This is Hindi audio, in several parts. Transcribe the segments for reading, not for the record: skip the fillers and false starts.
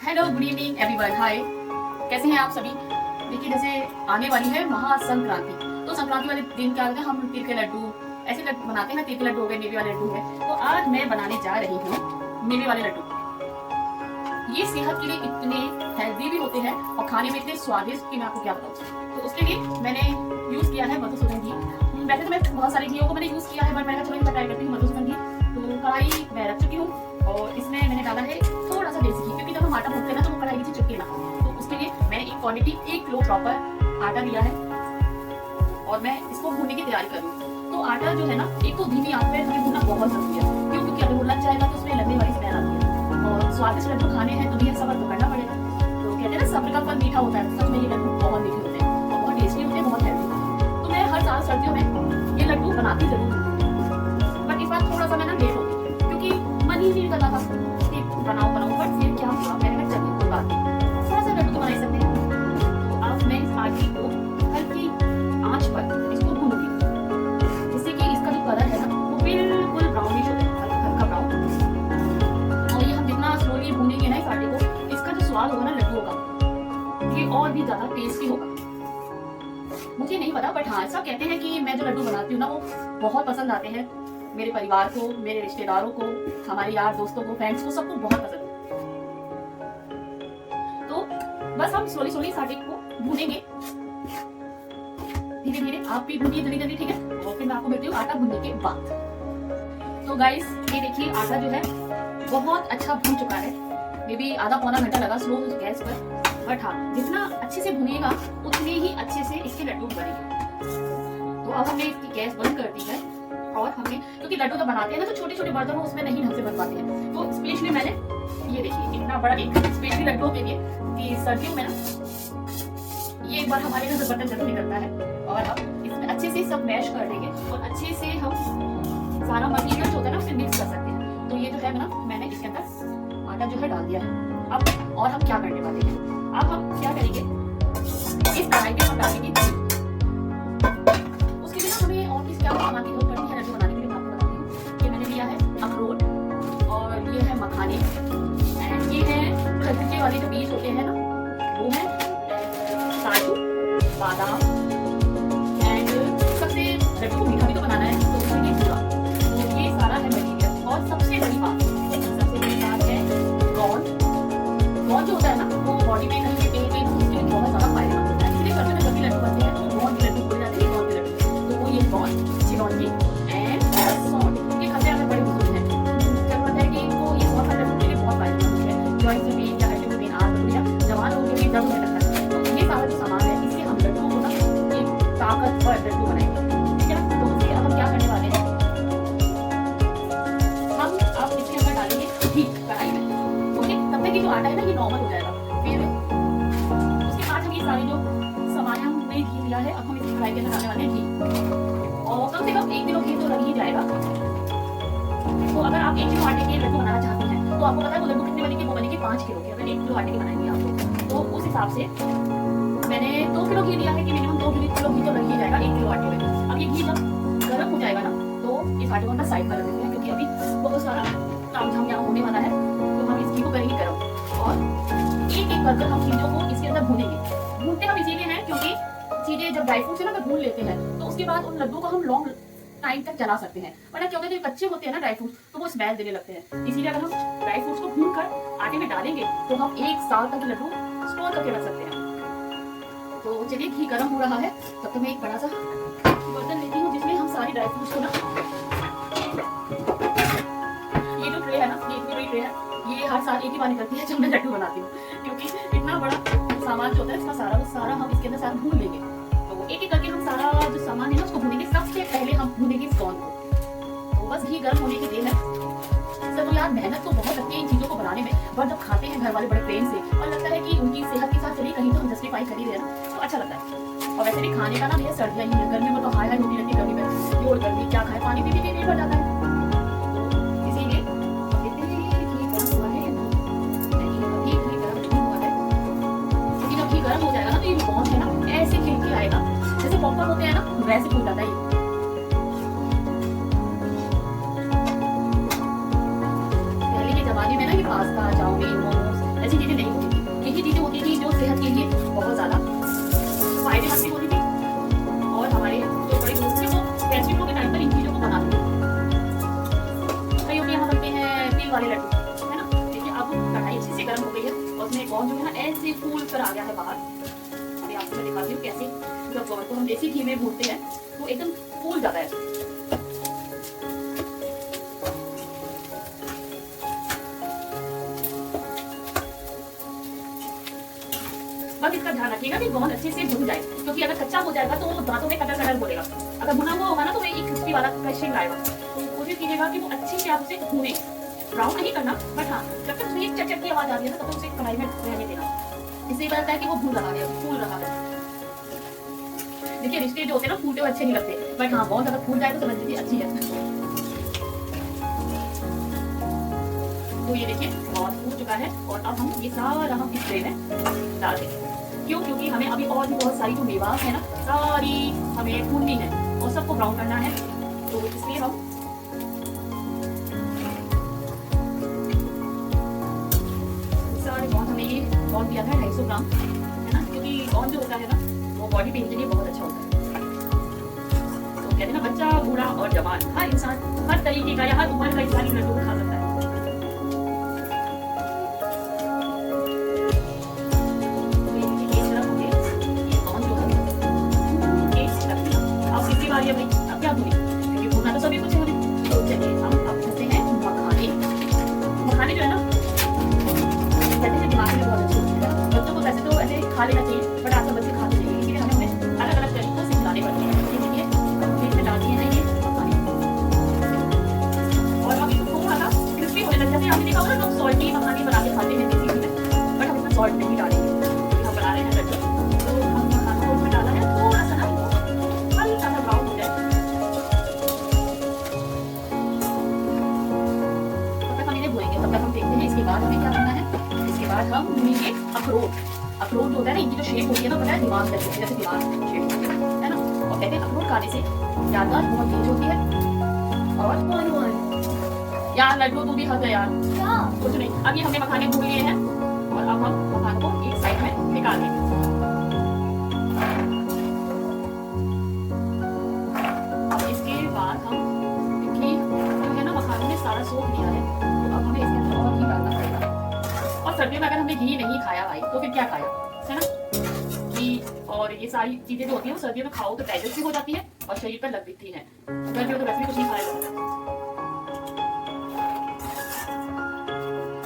Hello, good evening everyone. Hi, कैसे हैं आप सभी। देखिए, जैसे आने वाली है महासंक्रांति, तो संक्रांति वाले दिन क्या होता है, हम तिल के लड्डू ऐसे लड्डू बनाते हैं। तिल के लड्डू हो गए, मेवे वाले लड्डू है। तो आज मैं बनाने जा रही हूँ मेवे वाले लड्डू। ये सेहत के लिए इतने हेल्दी भी होते हैं और खाने में इतने स्वादिष्ट कि मैं आपको क्या बताऊँ। तो उसके लिए मैंने यूज किया है मधुसूदन घी। वैसे तो मैं बहुत सारे घीओं को मैंने यूज किया है, बट मैंने चलो ट्राई करती हूँ मधुसूदन घी। तो कढ़ाई मैं रख चुकी हूँ और इसमें मैंने डाला है थोड़ा सा देसी घी, क्योंकि जब हम आटा भूनते हैं ना तो वो कढ़ाई नीचे चिपके ना। तो उसके लिए मैंने एक क्वांटिटी 1 किलो प्रॉपर आटा लिया है और मैं इसको भूनने की तैयारी कर रही हूँ। तो आटा जो है ना, एक तो धीमी आंच पे हमें भूनना बहुत जरूरी है, क्योंकि अगर भूनना चाहेगा तो उसमें लगने वाली स्मेल आती है। और स्वादिष्ट लड्डू खाने हैं तो ये सब्र तो करना पड़ेगा। तो कहते हैं ना, सब्र का फल मीठा होता है। सच में ये लड्डू बहुत मीठे होते हैं और बहुत टेस्टी होते हैं, बहुत हेल्दी। तो मैं हर साल सर्दियों में ये लड्डू बनाती जरूर हूँ, बट इस बार थोड़ा सा मैं ना लेट हो गई, क्योंकि मन ही नहीं करता था कि बनाऊं। बट फिर क्या हुआ, मैंने कहा चलिए कोई बात नहीं, थोड़ा सा लड्डू तो बना ही सकते हैं। तो अब मैं इस आटे को हल्की आंच पर इसको भूनूंगी, जिससे कि इसका जो कलर है ना वो बिल्कुल ब्राउनिश हो जाए, हल्का ब्राउन। और ये हम जितना स्लोली भूनेंगे ना इस आटे को, इसका जो स्वाद होगा ना लड्डुओं का, ये और भी ज्यादा टेस्टी होगा। मुझे नहीं पता, बट हाँ, सब कहते हैं कि मैं जो लड्डू बनाती हूँ ना वो बहुत पसंद आते हैं मेरे परिवार को, मेरे रिश्तेदारों को, हमारे यार दोस्तों को, फ्रेंड्स को, सबको बहुत पसंद है। तो बस हम स्लोली स्लोली इस आटे को भूनेंगे धीरे धीरे। आप भी भूनिए जल्दी जल्दी, ठीक है। और फिर मैं आपको मिलती हूँ आटा भूनने के बाद। तो गाइस, ये देखिए आटा जो है बहुत अच्छा भून चुका है। मे बी आधा पौना घंटा लगा स्लो गैस पर, बट हाँ, जितना अच्छे से भुनेगा उतने ही अच्छे से इसके लड्डू बनेंगे। तो अब हमने इसकी गैस बंद कर दी है और हमें, क्योंकि लड्डू तो बनाते हैं ना तो छोटे छोटे बर्तन हो, उसमें नहीं ढंग से बन पाते हैं। तो स्पेशली मैंने ये देखिए इतना बड़ा एक स्पेशली लड्डू के लिए, कि सर्दियों में ना ये एक बार हमारे घर से बर्तन जरूर निकलता है। और अब इसमें अच्छे से सब मैश कर देंगे और अच्छे से हम सारा मटेरियल जो होता है ना उसे मिक्स कर सकते हैं। तो ये जो है ना, मैंने इसके अंदर आटा जो है डाल दिया है। अब और हम क्या करने वाले हैं, अब हम क्या करेंगे, इस कढ़ाई में हम डालेंगे। उसके लिए ना हमें और किस क्या सामान की जरूरत पड़ती है लड्डू बनाने के लिए, मैं आपको बताती हूँ। ये मैंने लिया है अखरोट और ये है मखाने एंड ये है खजूर वाले जो बीज होते हैं ना, वो है काजू, बादाम एंड सबसे लड्डू को मीठा भी तो बनाना है तो उसके लिए गुड़। तो ये सारा है मटेरियल। और सबसे बड़ी बात है गोंद। गोंद जो होता है ना वो बॉडी में कहीं पेन में उसके लिए बहुत ज्यादा फायदेमंद होता है। इसलिए घर में जब भी लड्डू बनते हैं तो गोंद के लड्डू बोले जाते हैं, गोंद के लड्डू। तो वो ये गोंद, चिरौंजी एंड सॉल्ट, ये खाते हैं बड़े बुजुर्ग हैं, जरूरत है कि इनको ये बहुत सारे लड्डू के लिए बहुत फायदेमंद है। जॉइंट में पेन या हड्डी में पेन, आंत में या जवान लोगों के लिए दर्द होने लगता है। तो ये सारा जो सामान है इससे हम लड्डू को ना एक ताकतवर लड्डू बनाएंगे, ठीक है ना। तो उससे अब हम क्या करने वाले हैं, हम अब इसके अंदर डालेंगे घी कढ़ाई में। ओके, तब तक ये जो आटा है ना ये नॉर्मल हो जाएगा। फिर उसके बाद हम ये सारे जो सामान हमने घी लिया है, अब हम इस कढ़ाई के अंदर डालने वाले हैं घी। और कम से कम 1 किलो घी तो लग ही जाएगा। तो अगर आप 1 किलो आटे के लड्डू बनाना चाहते हैं तो आपको पता है वो लड्डू कितने बनेंगे, वो बनेंगे 5 किलो के। अगर 1 किलो आटे के बनाएंगे आपको, तो उस हिसाब से मैंने 2 किलो घी लिया है कि मिनिमम 2 किलो घी तो लग ही जाएगा 1 किलो आटे में। अब ये घी जब गर्म हो जाएगा ना तो इस आटे को ना साइड पर रख देते हैं, क्योंकि अभी बहुत सारा काम झाम यहाँ होने वाला है। तो हम इस घी को करेंगे गर्म और एक एक करके हम चीजों को इसके अंदर भूनेंगे। भूनते हम इसीलिए हैं क्योंकि चीजें जब ड्राई फ्रूट से ना भून लेते हैं तो उसके बाद उन लड्डू को हम लॉन्ग टाइम तक चला सकते हैं। वरना क्या होता है, कच्चे होते हैं ना ड्राई फ्रूट तो वो स्मेल देने लगते हैं। इसीलिए अगर हम ड्राई फ्रूट्स को भून कर आटे में डालेंगे तो हम 1 साल तक लड्डू स्टोर करके रख सकते हैं। तो चलिए, घी गर्म हो रहा है, तब तक मैं एक बड़ा सा बर्तन लेती हूँ जिसमें हम सारी ड्राई फ्रूट्स को ना, ये जो ट्रे है ना, ये इतनी बड़ी ट्रे है, ये हर साल एक ही बार निकलती है जब मैं लड्डू बनाती हूँ, क्योंकि इतना बड़ा सामान जो होता है इसका सारा हम इसके अंदर सारा भून लेंगे। तो एक एक करके हम सारा जो सामान है ना उसको भूनेंगे। सबसे पहले हम भूनेंगे इस गोंद को। तो बस घी गर्म होने की देर है। तो यार, मेहनत तो बहुत लगती है इन चीजों को बनाने में, पर जब खाते हैं घर वाले बड़े प्रेम से और लगता है कि उनकी सेहत के साथ चलिए कहीं तो हम जस्टिफाई कर ही रहे हैं ना, तो अच्छा लगता है। और वैसे भी खाने का ना भैया सर्दियाँ ही है, गर्मी में तो हाय हाय होती रहती है। गर्मी में योर गर्मी क्या खाए, पानी पी पेट भर जाता है। तो इसीलिए घी गर्म हो जाएगा ना तो ये गोंद है ना ऐसे खिल के आएगा, जैसे पॉपकॉर्न होते हैं ना वैसे फूल जाता है ये। पहले के जमाने में ना ये पास्ता, चाउमीन, मोमोज ऐसी चीजें नहीं होती थी। यही चीजें होती थी जो सेहत के लिए बहुत ज्यादा फायदेमंद भी होती थी और हमारे जो बड़े दोस्त थे वो फेस्टिवलों के टाइम पर इन चीजों को बनाते थे। कईयों के यहाँ बनते हैं तिल वाले लड्डू, है ना। देखिए अब कढ़ाई अच्छे से गर्म हो गई है और उसमें कौन जो है ना ऐसे फूल कर आ गया है बाहर। अभी आपको मैं दिखाती हूँ कैसे जब कौन को हम देसी घी में भूनते हैं तो एकदम फूल जाता है। बस इसका ध्यान रखिएगा कि गोंद अच्छे से भुन जाए, क्योंकि अगर कच्चा हो जाएगा तो वो दांतों में कटर कटर बोलेगा। अगर भुना हुआ होगा ना तो एक क्रिस्पी वाला क्रशिंग आएगा। तो कोशिश कीजिएगा कि वो अच्छे से आप उसे भूने, ब्राउन नहीं करना, बट हाँ जब तक उसमें एक चट की आवाज आ रही है ना तब तक उसे कढ़ाई में रहने देना। इससे ये बताता है कि वो भून रहा है, फूल रहा है। देखिए रिश्ते जो होते हैं ना फूलते हुए अच्छे नहीं लगते, बट हाँ गोंद अगर फूल जाए तो समझ लीजिए अच्छी है। तो ये देखिए बहुत फूल चुका है और अब हम ये सारा हम इस ट्रे में डाल देंगे। क्यों? क्योंकि हमें अभी और भी बहुत सारी जो मेवा है ना सारी हमें भूननी है और सबको ब्राउन करना है। तो इसलिए हम सारे गोंद हमें ये गोंद दिया था 250 ग्राम, है ना, क्योंकि गोंद जो होता है ना वो बॉडी पेन के लिए बहुत अच्छा होता है। तो कहते हैं ना बच्चा बूढ़ा और जवान हर इंसान हर तरीके का या हर उम्र का इंसान इन लड्डू को खा सकता है। अब क्या भूले क्योंकि भूना तो सभी कुछ है। तो चलिए हम अब करते हैं मखाने। मखाने जो है ना कहते हैं दिमाग में बहुत अच्छे होते हैं। बच्चों को वैसे तो ऐसे खा लेना चाहिए, बट आजकल बच्चे खाते नहीं, इसीलिए हमें उन्हें अलग अलग तरीकों से खिलाने पड़ते हैं। इसलिए हमने इसमें डाल दिए हैं ये मखाने और अब इसको थोड़ा सा क्रिस्पी होने लग जाते हैं। आपने देखा होगा लोग सॉल्टी मखाने बना के खाते हैं देसी घी में, बट हम इसमें सॉल्ट नहीं डालेंगे। हम बना रहे हैं लड्डू तो हम मखानों को उसमें डाला है थोड़ा सा ना हल्का सा ब्राउन हो जाए तब तक हम देखते हैं। इसके बाद हमें क्या करना है, इसके बाद हम भूनेंगे अखरोट। अखरोट होता है ना इनकी जो शेप होती है ना पता है दिमाग जैसे, जैसे दिमाग शेप है ना। और कहते हैं अखरोट खाने से याददाश्त बहुत तेज होती है। और यार लड्डू तू भी खा गया यार, कुछ नहीं। अब ये हमने मखाने भून लिए हैं और अब हम मखानों को एक साइड में निकाल देंगे। अब इसके बाद हम देखिए जो है ना मखानों ने सारा सोख लिया है, तो अब हमें इसके अंदर और घी डालना पड़ेगा। और सर्दियों में अगर हमने घी नहीं खाया भाई तो फिर क्या खाया, है ना। घी और ये सारी चीजें जो होती है वो सर्दियों में खाओ तो डाइजेस्ट भी हो जाती है और शरीर पर लग भी है। गर्मियों में तो वैसे भी कुछ नहीं खाया जाता।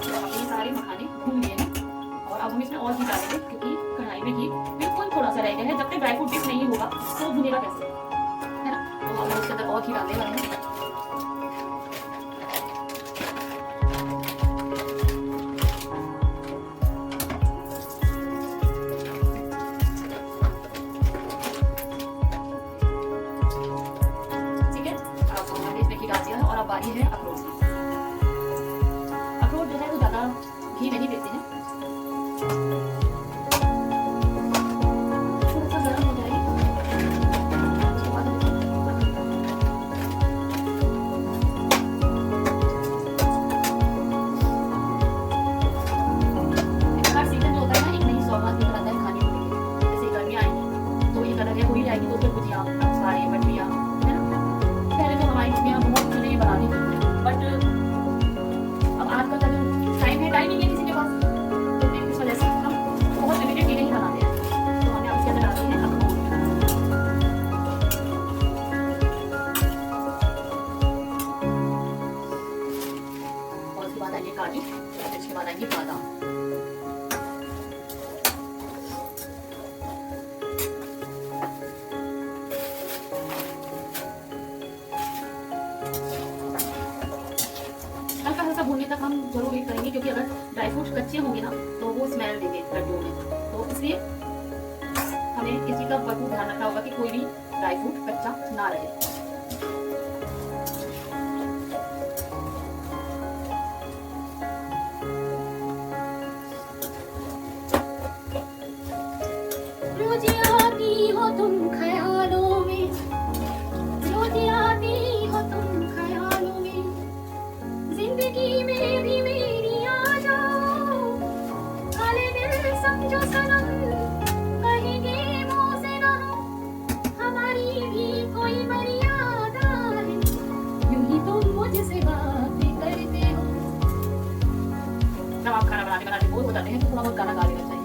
तो हमने ये सारे मखाने भून लिए हैं और अब हम इसमें और घी डालेंगे, क्योंकि कढ़ाई में घी बिल्कुल थोड़ा सा रह गया है। जब तक ड्राई फ्रूट डिप नहीं होगा तो भुनेगा कैसे, है ना। तो हम इसके अंदर और घी डालने वाले हैं। और अब बारी है अखरोट की। अखरोट जो है वो ज्यादा घी नहीं देते हैं, थोड़ा सा गर्म हो जाएगी उसके बाद हर सीजन जो होता है ना एक नई सौगात लेकर आता है खाने के लिए। जैसे गर्मियाँ आएंगी तो ये कलर है होली आएगी तो फिर गुजिया सारे बटिया, है ना। पहले तो हमारी मम्मियाँ बहुत चीजें बनाती थी, बट अब आजकल का जो टाइम है टाइम नहीं है किसी के पास, तो इस वजह से हम बहुत लिमिटेड चीजें ही बनाते हैं। तो हमें अब इसके अंदर डालते हैं अखरोट और उसके बाद आएंगे काजू, इसके बाद आएंगे बादाम। हल्का भूनने तक हम जरूर वेट करेंगे, क्योंकि अगर ड्राई फ्रूट्स कच्चे होंगे ना तो वो स्मेल देंगे लड्डू में। तो इसलिए हमें इस चीज का भरपूर ध्यान रखना होगा कि कोई भी ड्राई फ्रूट कच्चा ना रहे। रोज आती हो तुम ख्यालों में, रोज आती हो तुम ख्यालों में, जिंदगी में भी मेरी आ जाओ, समझो सनम, कहेंगे मुंह से ना हम, हमारी भी कोई मर्यादा है, यूं ही तुम मुझसे बातें करते हो। जब आप खाना बनाते बनाते बोर हो जाते हैं तो थोड़ा बहुत गाना गा लेना चाहिए।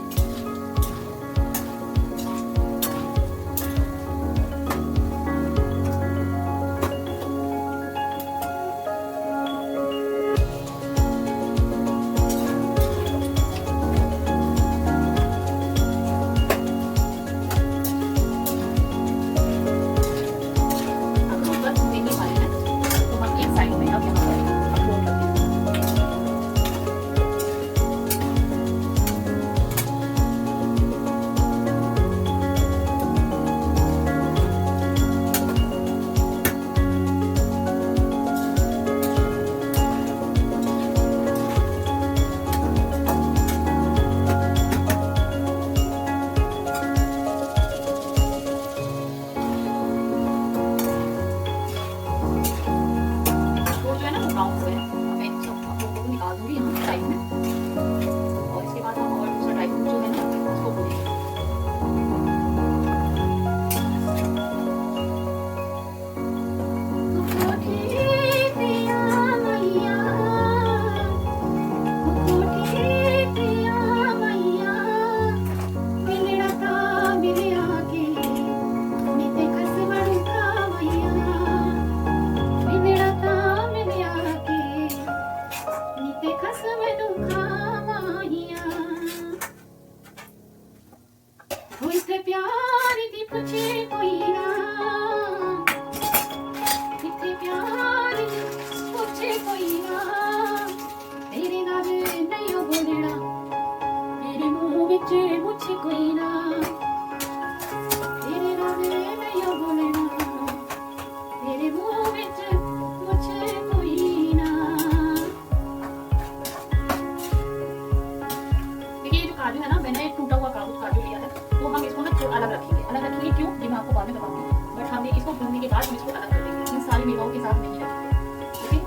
प्यार दी पूछे कोई ना, इत्थे प्यार दी पूछे कोई ना, तेरे नाल नहीं ओ बोलना, तेरे मुंह विच मुझे कोई ना, तेरे नाल नहीं ओ बोलना, तेरे मुंह विच मुझे कोई ना। देखिए ये जो काजू है ना, मैंने टूटा हुआ काजू लिया है, तो हम इसको ना अलग रखेंगे। अलग रखेंगे क्यों, ये मैं आपको बाद में बताऊंगी, बट हमने इसको भूनने के बाद हम इसको अलग कर देंगे, इन सारी मेवाओं के साथ नहीं रखेंगे। ओके,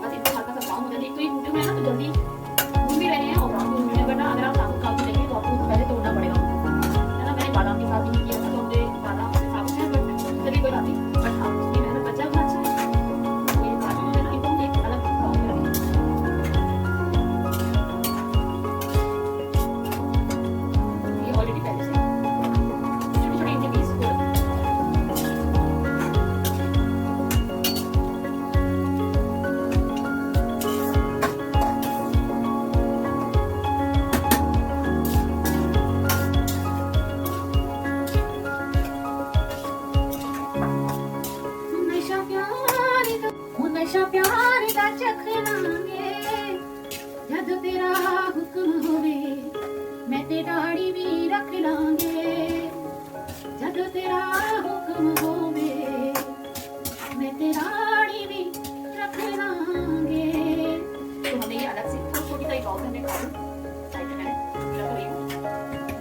बस इनको हल्का सा ब्राउन हो जाए। एक तो ये टूटे हुए हैं ना, तो जल्दी भून भी रहे हैं और ब्राउन भी हुए हैं, वरना अगर आप साबुत काजू लेंगे तो आपको पहले तोड़ना पड़ेगा, है ना। मैंने बादाम के साथ भी नहीं किया था, तो हमने बादाम साबुत है, बट चलिए कोई बात नहीं, बट हाँ उसकी मेहनत बचा उतना अच्छा है। तो ये काजू जो है ना, इनको हम एक अलग ब्राउन में रखेंगे। ये ऑलरेडी पहले से नशा प्यार दा चख लांगे, जद तेरा हुक्म होवे मैं ते दाढ़ी भी रख लांगे, जद तेरा हुक्म होवे मैं ते दाढ़ी भी रख लांगे। तो हमें ये अलग से छोटी सा एक बाउल में खाऊं साइड में मैंने रख रही हूँ,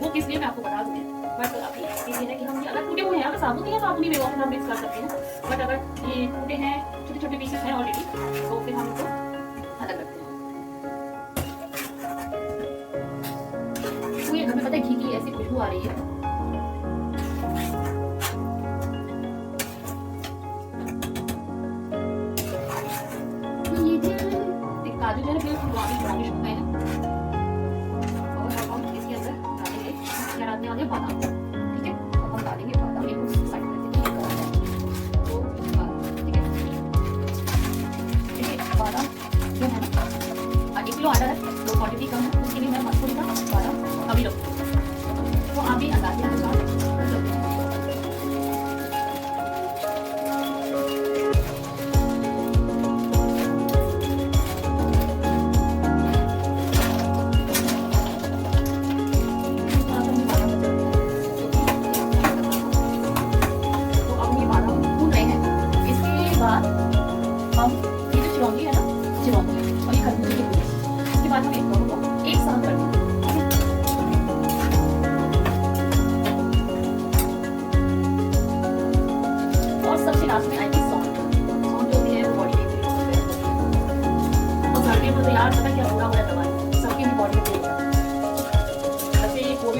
वो किस लिए मैं आपको बता दूंगी, बट अभी ये है कि हम ये अलग टूटे हुए हैं, अगर साबुत ही है तो आप अपनी मेवाओं के साथ मिक्स कर सकते हैं, बट अगर ये टूटे हैं, छोटे छोटे पीसेस हैं ऑलरेडी, तो फिर हम इसको अलग रखते हैं। तो ये घर में पता है घी की ऐसी खुशबू आ रही है, काजू जो है ब्राउनिश हो गए हैं, और हम इसके अंदर डालेंगे क्या डालने वाले बादाम, ठीक है। अब हम डालेंगे बादाम, ये उस साइड में ठीक है, तो ठीक है, देखिए बादाम जो है ना, 1 किलो आटा है, तो क्वांटिटी कम है, उसके लिए मैं थोड़ी सा बादाम अभी रखूँगी, तो आप भी अंदाजे अनुसार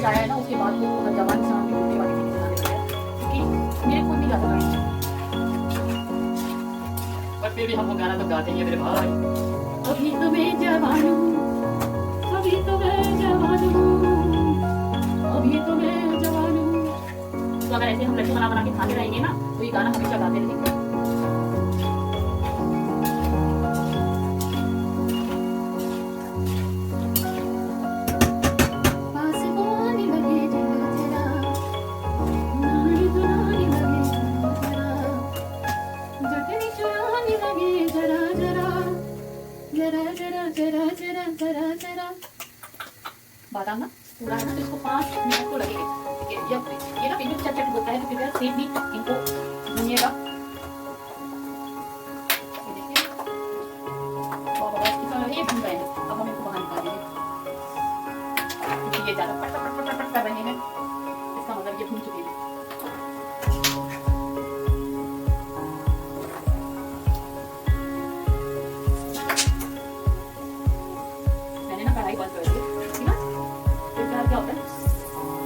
कोविड आया है ना, उसके बाद तो जवान इंसान भी कुत्ते वाली वीडियो बनाने लगे हैं, क्योंकि मेरे खुद नहीं आता गाना, पर फिर भी हम वो गाना तो गाते ही हैं मेरे भाई। अभी तो मैं जवान हूँ, अभी तो मैं जवान हूँ, अभी तो मैं जवान हूँ। तो अगर ऐसे हम लड्डू बना बना के खाते रहेंगे ना, तो ये गाना हमेशा गाते रहेंगे। बादाम ना पूरा है ना, तो इसको 5 मिनट तो लगेगा। ठीक है, ये ना बिल्कुल चट होता है, तो कृपया सेब भी इनको भूनिएगा। ये देखिए, और बस ये भून गए हैं, अब हम इनको बाहर निकालेंगे, क्योंकि ये ज़्यादा पट पट पट पट कर रहे हैं, इसका मतलब ये भून चुके हैं। मैंने ना कढ़ाई बंद कर दी, ठीक है। क्या होता है,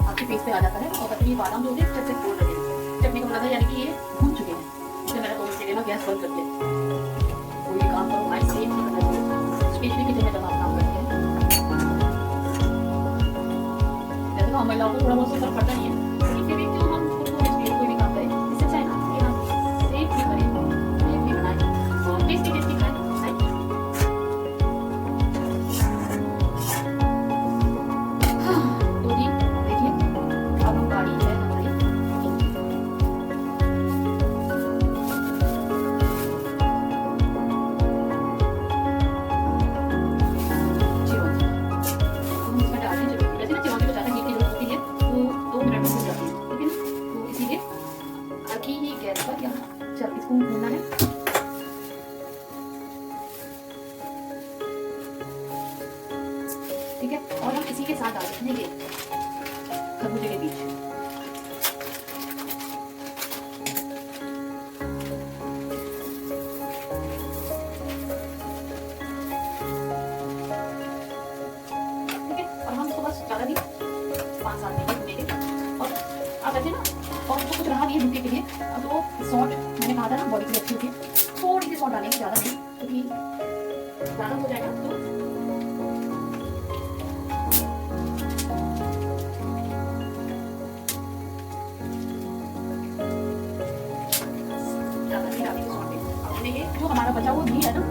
आपके फेस पे आ जाता है, और पता नहीं बादाम जो होते हैं चट फूल रहे हैं, चटनी का मतलब यानी कि ये भून चुके हैं। इसलिए मैंने 2 मिनट के लिए ना गैस बंद कर दिया। कोई भी काम करो आइस सेफ नहीं करना चाहिए, स्पेशली किचन में जब आप काम करते हैं। वैसे तो हम महिलाओं को थोड़ा बहुत फर्क पड़ता नहीं है, लेकिन फिर भी क्यों हम कोई भी काम करें, इससे अच्छा है ना कि हम सेफ भी करें, सेफ भी बनाएं और टेस्टी खाएं। इसको भूनना है, ठीक है। और हम इसी के साथ डाल देंगे खरबूजे के बीज। ठीक है, और हम इसको बस ज्यादा नहीं 5-7 मिनट भूनेंगे। और आप ऐसे ना, और उसको कुछ रहा नहीं है भूनने के लिए, अब तो सॉल्ट मैंने कहा था ना बॉडी के लिए अच्छी होती है, थोड़ी सी सॉल्ट डालेंगे, ज़्यादा नहीं, क्योंकि ज़्यादा हो जाएगा तो ज़्यादा नहीं डालेंगे सॉल्ट। अब देखिए जो हमारा बचा हुआ घी है ना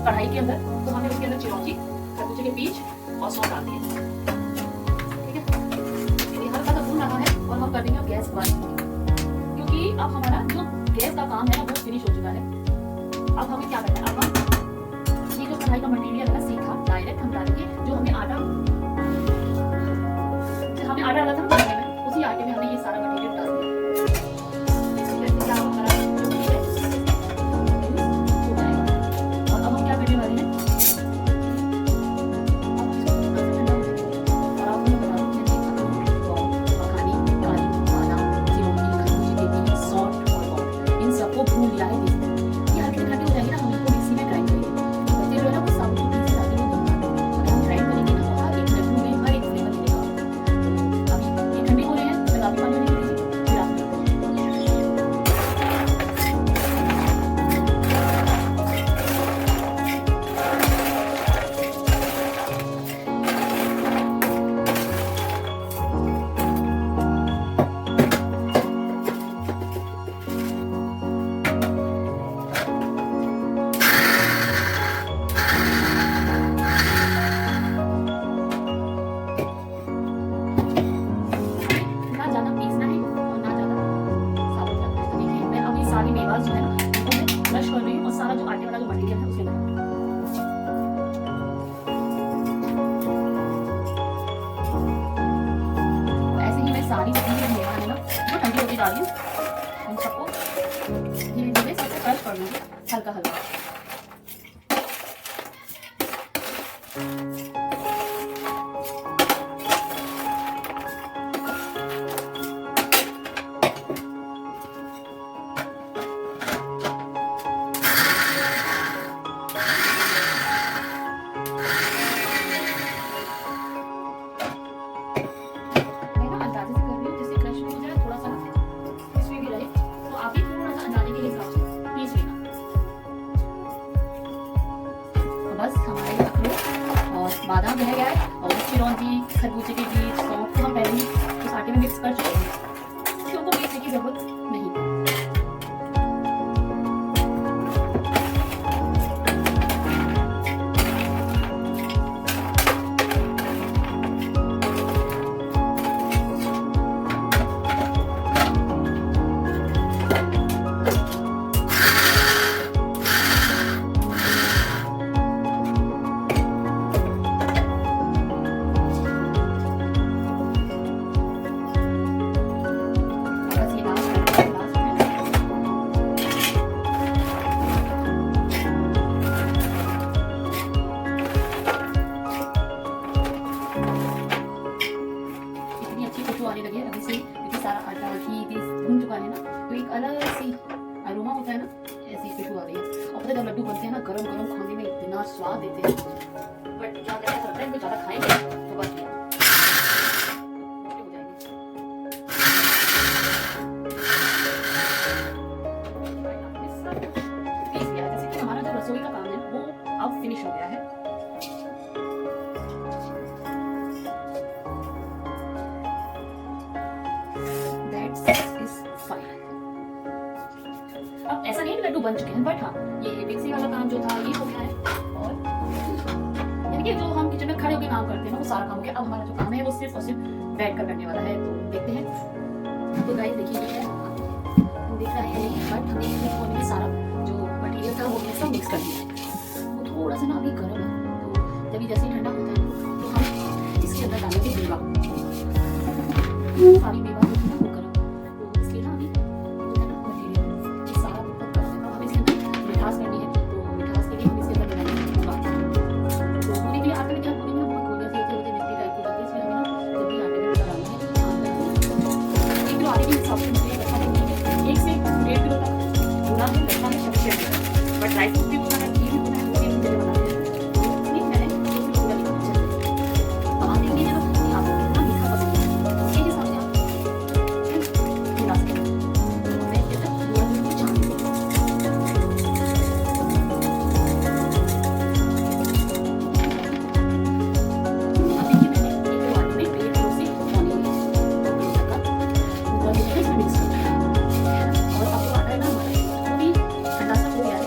कढ़ाई के अंदर, तो हमने उसके अंदर चिरौंजी, खरबूजे के बीज और सॉल्ट डाल दिए। ठीक है, ये हल्का सा भून रहा है और हम कर देंगे गैस बंद, क्योंकि अब हमारा जो गैस का काम है ना वो फिनिश हो चुका है। अब हमें क्या करना है, अब हम ये जो कढ़ाई का मटेरियल है ना सीखा डायरेक्ट हम डालेंगे, जो हमने आटा डाला था ना, उसी आटे में हमें ये सारा मटेरियल डाल दिया। और अब हम क्या करने वाले हैं, भून लिया है, ये हल्के हल्के हो जाएगी ना, हम इसको मिक्सी में ग्राइंड करेंगे। बच्चे जो है ना वो साबुत चीज़ें डालते हैं, अगर हम ग्राइंड करेंगे ना तो हर एक लड्डू में हर एक फ्लेवर मिलेगा। अभी ये ठंडे हो रहे हैं, मैं काफी पानी नहीं देंगे, फिर आप सारी मेवाज जो है ना उनको मैं क्रश कर रही हूँ, और सारा जो आटे वाला जो मटेरियल है उसके अंदर ऐसे ही मैं सारी जितनी भी मेवा है ना जो ठंडी होती जा रही हूँ उन सबको धीरे धीरे सबको क्रश कर लूँगी हल्का हल्का। रह गया है और चिरौंजी, खरबूजे के बीज, सौंफ को हम पहले ही उस आटे में मिक्स कर चुके हैं, इसको पीसने की जरूरत नहीं। आने लगे अभी से, क्योंकि सारा आटा घी भून चुका है ना, तो एक अलग सी अरोमा होता है ना, ऐसी खुशबू आ रही है। और पता जब लड्डू बनते हैं ना गरम गरम खाने में इतना स्वाद देते हैं, बट क्या कहते हैं फ्रेंड, ज्यादा खाएंगे तो बस हो जाएंगे। जैसे कि हमारा जो रसोई का काम है वो अब फिनिश हो गया है। अब ऐसा नहीं लड्डू बन चुके हैं, बट हाँ ये मिक्सी वाला काम जो था ये हो गया है, और यानी कि जो हम किचन में खड़े होकर काम करते हैं ना वो सारा काम हो गया। अब हमारा जो काम है वो सिर्फ और सिर्फ बैठ कर करने वाला है, तो देखते हैं। तो गाइस देखिए देख रहे हैं नहीं, बट हमने इसमें कोने में सारा जो मटेरियल था वो सब मिक्स कर दिया। वो थोड़ा सा ना अभी गर्म है, तो जब जैसे ठंडा होता है तो हम इसके अंदर डालेंगे मेवा, सारी मेवा बट ड्राई फ्रूट भी बनाना, घी भी बनाना, वो भी मुझे बनाना है, इसलिए मैंने पूरा लिखा है। तो आप देखेंगे ना आपको कितना मीठा पसंद है, उसके हिसाब से आप मिला सकते हैं। तो मैं कहता हूँ पूरा मिर्ची छान लीजिए। अब देखिए मैंने एक वाटी में 1 किलो से पौने तक का पूरा इसमें मिक्स कर दिया, और आपको आटा है ना हमारा भी ठंडा सा हो गया है।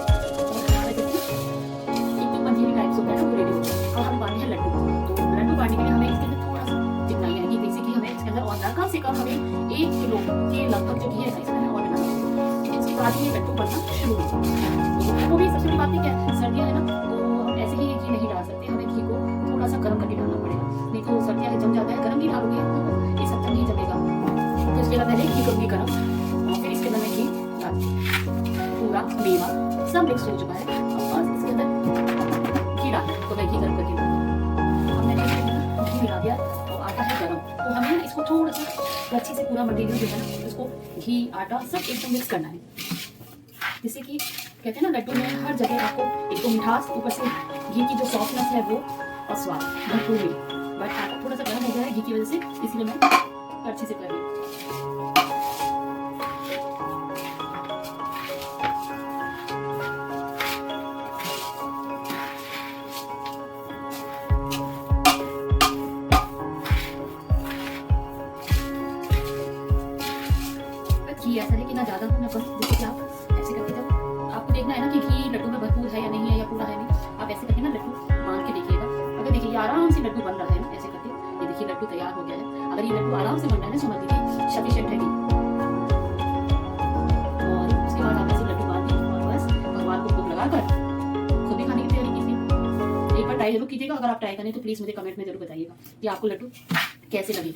लड्डू पानी के लिए हमें इसके अंदर थोड़ा सा चिकनाई आएगी, बेसिकली हमें इसके अंदर और कम से कम हमें 1 किलो के लगभग जो घी है इसमें और मिलाना, इसके बाद ये लड्डू बनना शुरू हो जाएगा। तो वो भी सबसे बड़ी बात क्या है, सर्दियाँ है ना, तो हम ऐसे ही घी नहीं डाल सकते, हमें घी को थोड़ा सा गर्म करके डालना पड़ेगा, नहीं तो सर्दियाँ जम जाता है। गर्म नहीं डालोगे तो ये सब नहीं जमेगा, तो इसके बाद पहले घी करूँगी गर्म, और फिर इसके अंदर घी पूरा मेवा सब मिक्स हो चुका है, और इसके अंदर घी डालना है, तो मैं घी गर्म करके मिला दिया और आटा है गरम, तो हमें इसको थोड़ा सा अच्छे से पूरा मटेरियल जो है ना इसको घी आटा सब एकदम मिक्स करना है, जिससे कि कहते हैं ना लड्डू में हर जगह आपको एक तो मिठास, ऊपर से घी की जो सॉफ्टनेस है वो और स्वाद भरपूर मिले। बट आटा थोड़ा सा गर्म हो गया है घी की वजह से, इसलिए मैं अच्छे से कर रही हूँ। घी ऐसा है कि ना ज़्यादा हो ना कम, जैसे कि आप ऐसे करके जब आपको देखना है ना कि घी लड्डू में भरपूर है या नहीं है या पूरा है नहीं, आप ऐसे करके ना लड्डू मान के देखिएगा। अगर देखिए ये आराम से लड्डू बन रहा है ना ऐसे करके, ये देखिए लड्डू तैयार हो गया है। अगर ये लड्डू आराम से बन रहा है ना समझ लीजिए सफिशिएंट है घी, और उसके बाद आप ऐसे लड्डू बांधिए और बस भगवान को भोग लगाकर खुद भी खाने की तैयारी कीजिए। एक बार ट्राई जरूर कीजिएगा, अगर आप ट्राई करें तो प्लीज़ मुझे कमेंट में जरूर बताइएगा कि आपको लड्डू कैसे लगे।